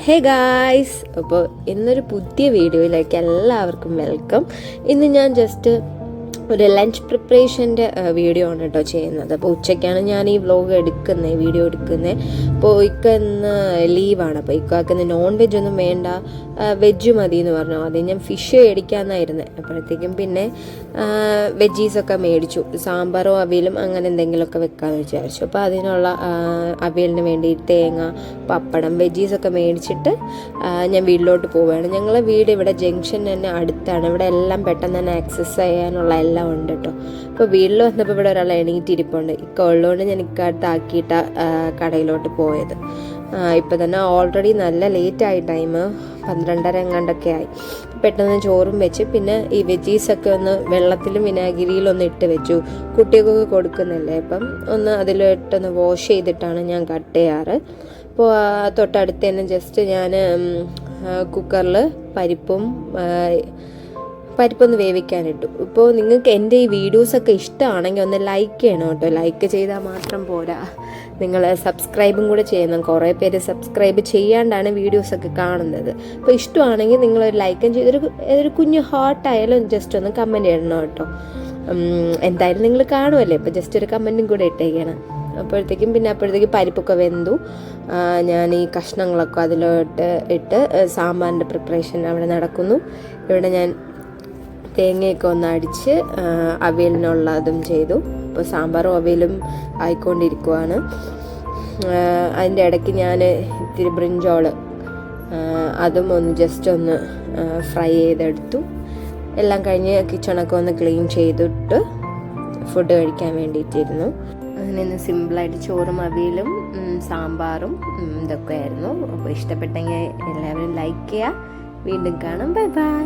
Hey guys, അപ്പോൾ ഇന്നൊരു പുതിയ വീഡിയോയിലേക്ക് എല്ലാവർക്കും വെൽക്കം. ഇന്ന് ഞാൻ ജസ്റ്റ് ഒരു ലഞ്ച് പ്രിപ്പറേഷൻ്റെ വീഡിയോ ആണ് കേട്ടോ ചെയ്യുന്നത്. അപ്പോൾ ഉച്ചയ്ക്കാണ് ഞാൻ ഈ വീഡിയോ എടുക്കുന്നത്. അപ്പോൾ ഇക്ക ഇന്ന് ലീവാണ്. അപ്പോൾ ഇക്കാക്ക് ഇന്ന് നോൺ വെജ് ഒന്നും വേണ്ട, വെജ് മതി എന്ന് പറഞ്ഞു. ആദ്യം ഞാൻ ഫിഷ് മേടിക്കാമെന്നായിരുന്നേ. അപ്പോഴത്തേക്കും പിന്നെ വെജീസൊക്കെ മേടിച്ചു. സാമ്പാറോ അവിയലും അങ്ങനെ എന്തെങ്കിലുമൊക്കെ വെക്കാമെന്ന് വിചാരിച്ചു. അപ്പോൾ അതിനുള്ള അവിയലിന് വേണ്ടി തേങ്ങ, പപ്പടം, വെജീസൊക്കെ മേടിച്ചിട്ട് ഞാൻ വീട്ടിലോട്ട് പോവുകയാണ്. ഞങ്ങളെ വീട് ഇവിടെ ജംഗ്ഷൻ തന്നെ അടുത്താണ്. ഇവിടെ എല്ലാം പെട്ടെന്ന് തന്നെ ആക്സസ് ചെയ്യാനുള്ള എല്ലാം ഉണ്ട് കേട്ടോ. അപ്പോൾ വീട്ടിൽ വന്നപ്പോൾ ഇവിടെ ഒരാൾ എണീറ്റിരിപ്പുണ്ട്. ഇക്ക ഉള്ളതുകൊണ്ട് ഞാൻ ഇക്കടുത്താക്കിയിട്ട കടയിലോട്ട് പോയത്. ഇപ്പം തന്നെ ഓൾറെഡി നല്ല ലേറ്റായി, ടൈം 12:30 എങ്ങാണ്ടൊക്കെ ആയി. പെട്ടെന്ന് ചോറും വെച്ച് പിന്നെ ഈ വെജീസൊക്കെ ഒന്ന് വെള്ളത്തിലും വിനാഗിരിയിലും ഒന്ന് ഇട്ട് വെച്ചു. കുട്ടികൾക്കൊക്കെ കൊടുക്കുന്നില്ലേ, അപ്പം ഒന്ന് അതിലിട്ടൊന്ന് വാഷ് ചെയ്തിട്ടാണ് ഞാൻ കട്ട് ചെയ്യാറ്. അപ്പോൾ തൊട്ടടുത്ത് തന്നെ ജസ്റ്റ് ഞാൻ കുക്കറിൽ പരിപ്പൊന്ന് വേവിക്കാനിട്ടു. ഇപ്പോൾ നിങ്ങൾക്ക് എൻ്റെ ഈ വീഡിയോസൊക്കെ ഇഷ്ടമാണെങ്കിൽ ഒന്ന് ലൈക്ക് ചെയ്യണം കേട്ടോ. ലൈക്ക് ചെയ്താൽ മാത്രം പോരാ, നിങ്ങൾ സബ്സ്ക്രൈബും കൂടെ ചെയ്യണം. കുറേ പേര് സബ്സ്ക്രൈബ് ചെയ്യാണ്ടാണ് വീഡിയോസൊക്കെ കാണുന്നത്. അപ്പോൾ ഇഷ്ടമാണെങ്കിൽ നിങ്ങളൊരു ലൈക്കും ചെയ്തൊരു കുഞ്ഞു ഹാർട്ടായാലും ജസ്റ്റ് ഒന്ന് കമൻറ്റ് ചെയ്യണം കേട്ടോ. എന്തായാലും നിങ്ങൾ കാണുമല്ലേ, അപ്പോൾ ജസ്റ്റ് ഒരു കമൻറ്റും കൂടെ ഇട്ടേക്കണം. അപ്പോഴത്തേക്കും പരിപ്പൊക്കെ വെന്തു. ഞാൻ ഈ കഷ്ണങ്ങളൊക്കെ അതിലോട്ട് ഇട്ട് സാമ്പാറിൻ്റെ പ്രിപ്പറേഷൻ അവിടെ നടക്കുന്നു. ഇവിടെ ഞാൻ തേങ്ങയൊക്കെ ഒന്ന് അടിച്ച് അവിയലിനുള്ളതും ചെയ്തു. അപ്പോൾ സാമ്പാറും അവിയലും ആയിക്കൊണ്ടിരിക്കുവാണ്. അതിൻ്റെ ഇടയ്ക്ക് ഞാൻ ഇത്തിരി ബ്രിഞ്ചോൾ അതും ഒന്ന് ജസ്റ്റ് ഒന്ന് ഫ്രൈ ചെയ്തെടുത്തു. എല്ലാം കഴിഞ്ഞ് കിച്ചണൊക്കെ ഒന്ന് ക്ലീൻ ചെയ്തിട്ട് ഫുഡ് കഴിക്കാൻ വേണ്ടിയിട്ടിരുന്നു. അങ്ങനെ ഒന്ന് സിമ്പിളായിട്ട് ചോറും അവിയലും സാമ്പാറും ഇതൊക്കെ ആയിരുന്നു. അപ്പോൾ ഇഷ്ടപ്പെട്ടെങ്കിൽ എല്ലാവരും ലൈക്ക് ചെയ്യുക. വീണ്ടും കാണാം. Bye bye.